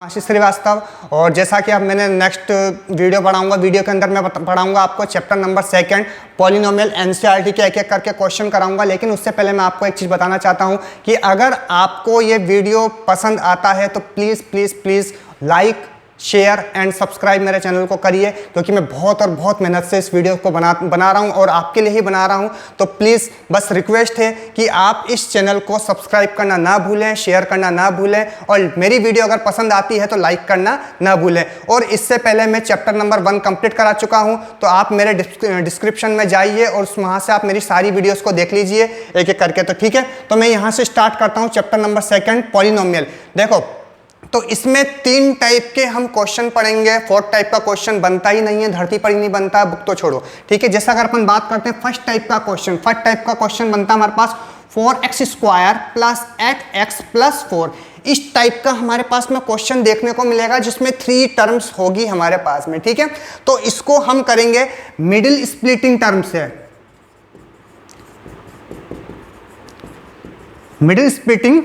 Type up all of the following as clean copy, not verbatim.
आशीष श्रीवास्तव। और जैसा कि अब मैंने नेक्स्ट वीडियो पढ़ाऊंगा, वीडियो के अंदर मैं पढ़ाऊंगा आपको चैप्टर नंबर 2 पॉलिनोमियल एनसीईआरटी के एक एक करके क्वेश्चन कराऊंगा। लेकिन उससे पहले मैं आपको एक चीज़ बताना चाहता हूं कि अगर आपको ये वीडियो पसंद आता है तो please please please like, share and subscribe मेरे चैनल को करिए, क्योंकि मैं बहुत मेहनत से इस वीडियो को बना रहा हूं और आपके लिए ही बना रहा हूं। तो प्लीज़ बस रिक्वेस्ट है कि आप इस चैनल को सब्सक्राइब करना ना भूलें, शेयर करना ना भूलें, और मेरी वीडियो अगर पसंद आती है तो लाइक करना ना भूलें। और इससे पहले मैं चैप्टर नंबर 1 कंप्लीट करा चुका हूँ, तो आप मेरे डिस्क्रिप्शन में जाइए और वहाँ से आप मेरी सारी वीडियोज़ को देख लीजिए एक एक करके। तो ठीक है, तो मैं यहाँ से स्टार्ट करता हूँ चैप्टर नंबर 2 पॉलिनोमियल। देखो, तो इसमें 3 टाइप के हम क्वेश्चन पढ़ेंगे। 4th टाइप का क्वेश्चन बनता ही नहीं है, धरती पर ही नहीं बनता, बुक तो छोड़ो। ठीक है, जैसा अगर अपन बात करते हैं फर्स्ट टाइप का क्वेश्चन बनता है हमारे पास 4x² + 8x + 4। इस टाइप का हमारे पास में क्वेश्चन देखने को मिलेगा जिसमें 3 टर्म्स होगी हमारे पास में। ठीक है, तो इसको हम करेंगे मिडिल स्प्लिटिंग टर्म से। मिडिल स्प्लिटिंग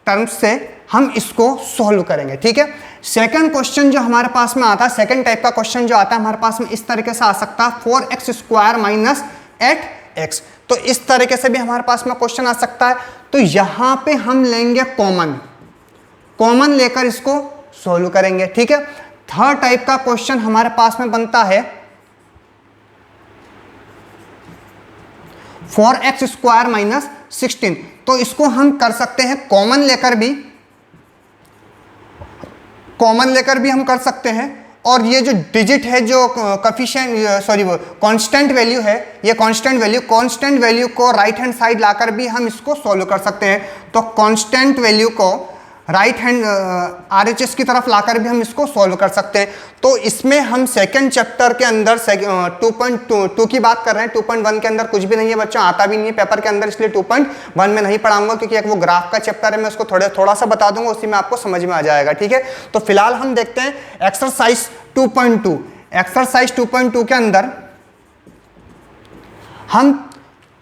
टर्म्स से हम इसको सॉल्व करेंगे। ठीक है, सेकंड क्वेश्चन जो हमारे पास में आता है, सेकंड टाइप का क्वेश्चन जो आता है हमारे पास में इस तरीके से आ सकता है 4x² - 8x। तो इस तरीके से भी हमारे पास में क्वेश्चन आ सकता है। तो यहां पे हम लेंगे कॉमन लेकर इसको सॉल्व करेंगे। ठीक है, थर्ड टाइप का क्वेश्चन हमारे पास में बनता है 4x² - 16। तो इसको हम कर सकते हैं कॉमन लेकर भी हम कर सकते हैं। और ये जो डिजिट है, जो वो कांस्टेंट वैल्यू है, ये कांस्टेंट वैल्यू को राइट हैंड साइड लाकर भी हम इसको सॉल्व कर सकते हैं। तो कांस्टेंट वैल्यू को राइट हैंड RHS की तरफ लाकर भी हम इसको सॉल्व कर सकते हैं। तो इसमें हम सेकंड चैप्टर के अंदर 2.2 की बात कर रहे हैं। 2.1 के अंदर कुछ भी नहीं है बच्चों, आता भी नहीं है पेपर के अंदर, इसलिए 2.1 में नहीं पढ़ाऊंगा, क्योंकि एक वो ग्राफ का चैप्टर है, मैं उसको थोड़ा सा बता दूंगा, उसी में आपको समझ में आ जाएगा। ठीक है, तो फिलहाल हम देखते हैं एक्सरसाइज 2.2। एक्सरसाइज 2.2 के अंदर हम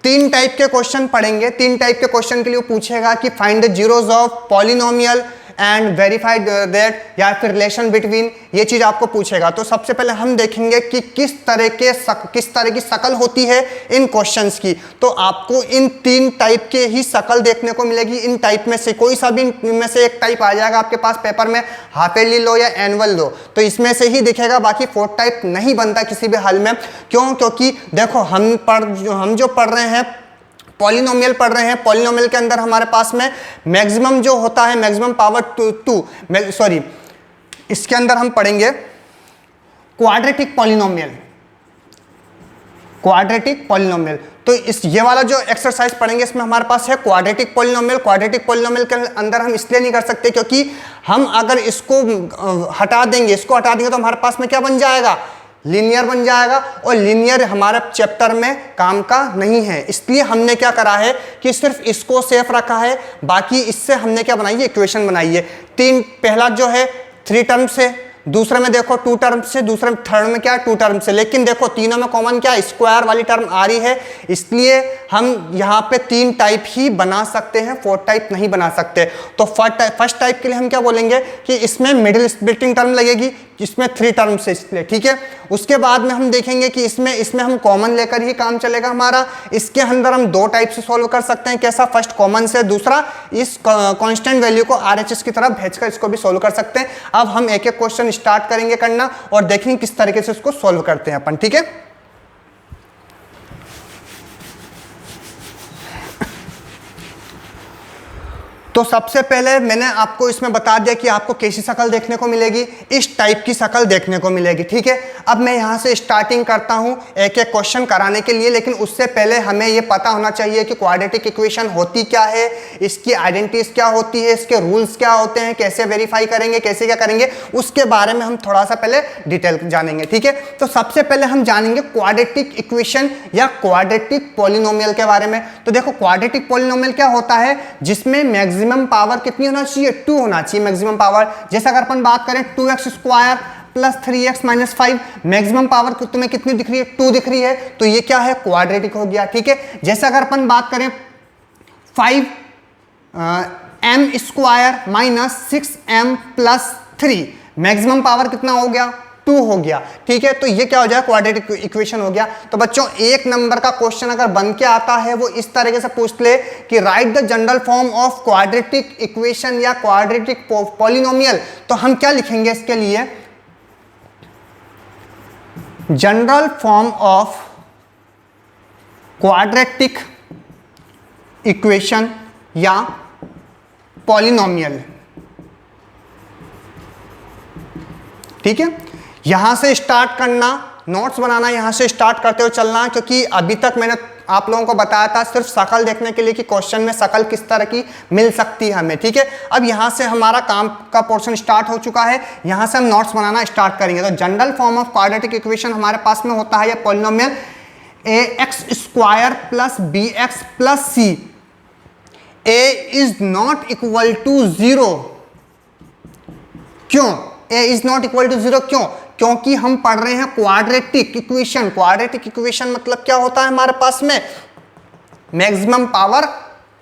3 टाइप के क्वेश्चन पढ़ेंगे। 3 टाइप के क्वेश्चन के लिए पूछेगा कि find the zeros of polynomial and verified that, या फिर रिलेशन बिटवीन, ये चीज आपको पूछेगा। तो सबसे पहले हम देखेंगे कि किस तरह की शकल होती है इन क्वेश्चंस की। तो आपको इन 3 टाइप के ही शकल देखने को मिलेगी। इन टाइप में से कोई सा भी इनमें से एक टाइप आ जाएगा आपके पास पेपर में, हाफ ईयरली लो या एनुअल लो, तो इसमें से ही दिखेगा। बाकी 4th टाइप नहीं बनता किसी भी हाल में। क्यों? क्योंकि देखो, हम जो पढ़ रहे हैं पॉलिनोमियल पढ़ रहे हैं। पॉलिनोमियल के अंदर हमारे पास में मैक्सिमम जो होता है, मैक्सिमम पावर 2, इसके अंदर हम पढ़ेंगे क्वाड्रेटिक पॉलिनोमियल। तो ये वाला जो एक्सरसाइज पढ़ेंगे इसमें हमारे पास है क्वाड्रेटिक पॉलिनोमियल। क्वाड्रेटिक पॉलिनोमियल के अंदर हम इसलिए नहीं कर सकते क्योंकि हम अगर इसको हटा देंगे तो हमारे पास में क्या बन जाएगा, लीनियर बन जाएगा, और लीनियर हमारे चैप्टर में काम का नहीं है। इसलिए हमने क्या करा है कि सिर्फ इसको सेफ रखा है। बाकी इससे हमने क्या बनाई है, इक्वेशन बनाई है। पहला जो है 3 टर्म से, दूसरे में देखो 2 टर्म से, थर्ड में क्या है 2 टर्म से। लेकिन देखो तीनों में कॉमन क्या, स्क्वायर वाली टर्म आ रही है, इसलिए हम यहाँ पे 3 टाइप ही बना सकते हैं, 4th टाइप नहीं बना सकते। तो फर्स्ट टाइप के लिए हम क्या बोलेंगे कि इसमें मिडिल स्प्लिटिंग टर्म लगेगी, इसमें 3 टर्म से, इसलिए ठीक है। उसके बाद में हम देखेंगे कि इसमें हम कॉमन लेकर ही काम चलेगा हमारा। इसके अंदर हम 2 टाइप से सॉल्व कर सकते हैं। कैसा? फर्स्ट कॉमन से, दूसरा इस कांस्टेंट वैल्यू को RHS की तरफ भेजकर इसको भी सॉल्व कर सकते हैं। अब हम एक एक क्वेश्चन स्टार्ट करेंगे करना और देखेंगे किस तरीके से इसको सॉल्व करते हैं अपन। ठीक है, तो सबसे पहले मैंने आपको इसमें बता दिया कि आपको कैसी शक्ल देखने को मिलेगी, इस टाइप की शक्ल देखने को मिलेगी। ठीक है, अब मैं यहाँ से स्टार्टिंग करता हूँ एक एक क्वेश्चन कराने के लिए। लेकिन उससे पहले हमें ये पता होना चाहिए कि क्वाड्रेटिक इक्वेशन होती क्या है, इसकी आइडेंटिटीज क्या होती है, इसके रूल्स क्या होते हैं, कैसे वेरीफाई करेंगे, कैसे क्या करेंगे, उसके बारे में हम थोड़ा सा पहले डिटेल जानेंगे। ठीक है, तो सबसे पहले हम जानेंगे क्वाड्रेटिक इक्वेशन या क्वाड्रेटिक पॉलिनोमियल के बारे में। तो देखो, क्वाड्रेटिक पॉलिनोमियल क्या होता है, जिसमें मैक्सिमम पावर कितनी होना चाहिए, 2 होना चाहिए मैक्सिमम पावर। जैसे अगर अपन बात करें 2x² + 3x - 5, मैक्सिमम पावर तुम्हें कितनी दिख रही है, 2 दिख रही है, तो ये क्या है, क्वाड्रेटिक हो गया। ठीक है, जैसे अगर अपन बात करें 5 M square minus 6m plus 3, maximum power कितना हो गया 2 हो गया। ठीक है, तो ये क्या हो जाएगा क्वाड्रेटिक इक्वेशन हो गया। तो बच्चों एक नंबर का क्वेश्चन अगर बन के आता है वो इस तरीके से पूछ ले कि right the general form of quadratic equation या क्वाड्रेटिक पॉलिनोमियल, तो हम क्या लिखेंगे इसके लिए, general form of quadratic equation या पॉलिनोमियल। ठीक है, यहां से स्टार्ट करना, नोट्स बनाना यहां से स्टार्ट करते हुए चलना, क्योंकि अभी तक मैंने आप लोगों को बताया था सिर्फ शकल देखने के लिए कि क्वेश्चन में शकल किस तरह की मिल सकती है हमें। ठीक है, अब यहां से हमारा काम का पोर्शन स्टार्ट हो चुका है, यहां से हम नोट्स बनाना स्टार्ट करेंगे। तो general form of quadratic equation हमारे पास में होता है ये polynomial ax square plus bx plus c, a is not equal to 0। क्यों a is not equal to 0? क्यों? क्योंकि हम पढ़ रहे हैं क्वाड्रेटिक इक्वेशन। क्वाड्रेटिक इक्वेशन मतलब क्या होता है हमारे पास में, मैक्सिमम पावर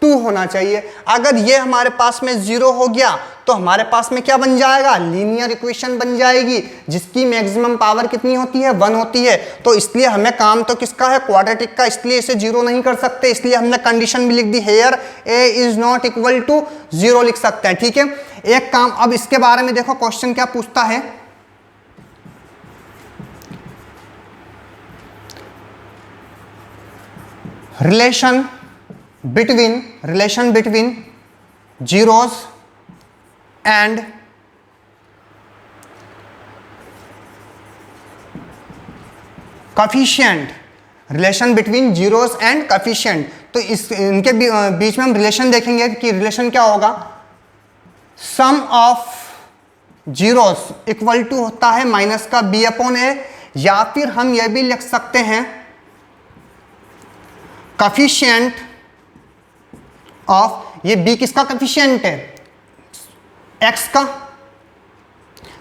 2 होना चाहिए। अगर ये हमारे पास में 0 हो गया तो हमारे पास में क्या बन जाएगा, लीनियर इक्वेशन बन जाएगी जिसकी मैक्सिमम पावर कितनी होती है 1 होती है। तो इसलिए हमें काम तो किसका है, क्वाड्रेटिक का, इसलिए इसे 0 नहीं कर सकते, इसलिए हमने कंडीशन भी लिख दी, where a is not equal to 0 लिख सकते हैं। ठीक है, एक काम, अब इसके बारे में देखो क्वेश्चन क्या पूछता है, relation between zeros and coefficient, relation between zeros and coefficient. तो इनके बीच में हम रिलेशन देखेंगे कि रिलेशन क्या होगा, सम ऑफ जीरोस इक्वल टू होता है माइनस का b अपॉन a, या फिर हम यह भी लिख सकते हैं कॉफिशिएंट ऑफ, ये b किसका कॉफिशिएंट है, x का,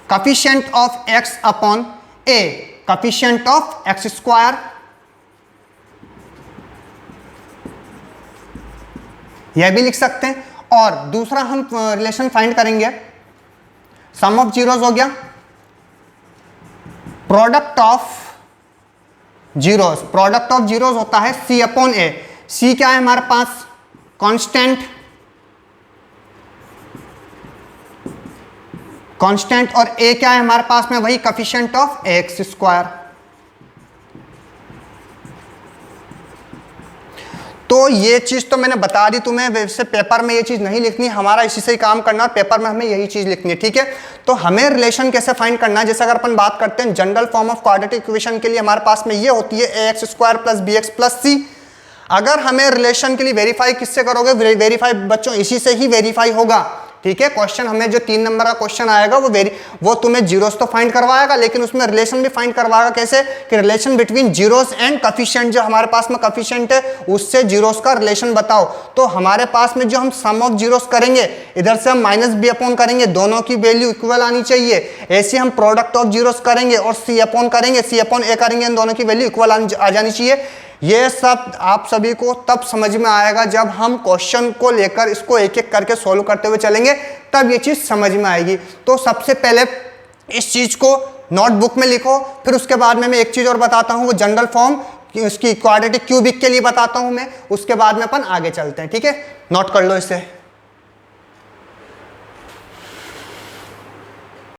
coefficient of x upon a, coefficient of x square, यह भी लिख सकते हैं। और दूसरा हम रिलेशन फाइंड करेंगे, सम ऑफ जीरोस हो गया, प्रोडक्ट ऑफ जीरोस होता है c अपॉन a। c क्या है हमारे पास, कांस्टेंट, और a क्या है हमारे पास में, वही कॉफिशिएंट ऑफ ax स्क्वायर। तो ये चीज तो मैंने बता दी तुम्हें, वैसे पेपर में ये चीज नहीं लिखनी, हमारा इसी से ही काम करना, और पेपर में हमें यही चीज लिखनी है। ठीक है, तो हमें रिलेशन कैसे फाइंड करना है, जैसे अगर अपन बात करते हैं general form of quadratic equation के लिए हमारे पास में ये होती है ax square plus bx plus c। अगर हमें रिलेशन के लिए वेरीफाई किससे करोगे, वेरीफाई बच्चों इसी से ही वेरीफाई होगा। ठीक है, क्वेश्चन हमें जो 3 नंबर का क्वेश्चन आएगा वो तुम्हें जीरोस तो फाइंड करवाएगा, लेकिन उसमें रिलेशन भी फाइंड करवाएगा। कैसे कि relation between zeros and coefficient, जो हमारे पास में कॉफिशिएंट है उससे जीरोस का रिलेशन बताओ। तो हमारे पास में जो हम सम ऑफ जीरोस करेंगे, इधर से हम माइनस b अपॉन करेंगे, दोनों की वैल्यू इक्वल आनी चाहिए। ऐसे हम प्रोडक्ट ऑफ जीरोस करेंगे और c अपॉन करेंगे, c अपॉन a करेंगे, इन दोनों की वैल्यू इक्वल आ जानी चाहिए। ये सब आप सभी को तब समझ में आएगा जब हम क्वेश्चन को लेकर इसको एक एक करके सॉल्व करते हुए चलेंगे, तब ये चीज समझ में आएगी। तो सबसे पहले इस चीज को नोटबुक में लिखो, फिर उसके बाद में मैं एक चीज और बताता हूँ, वो जनरल फॉर्म उसकी क्वाड्रेटिक क्यूबिक के लिए बताता हूँ मैं, उसके बाद में अपन आगे चलते हैं। ठीक है, नोट कर लो इसे।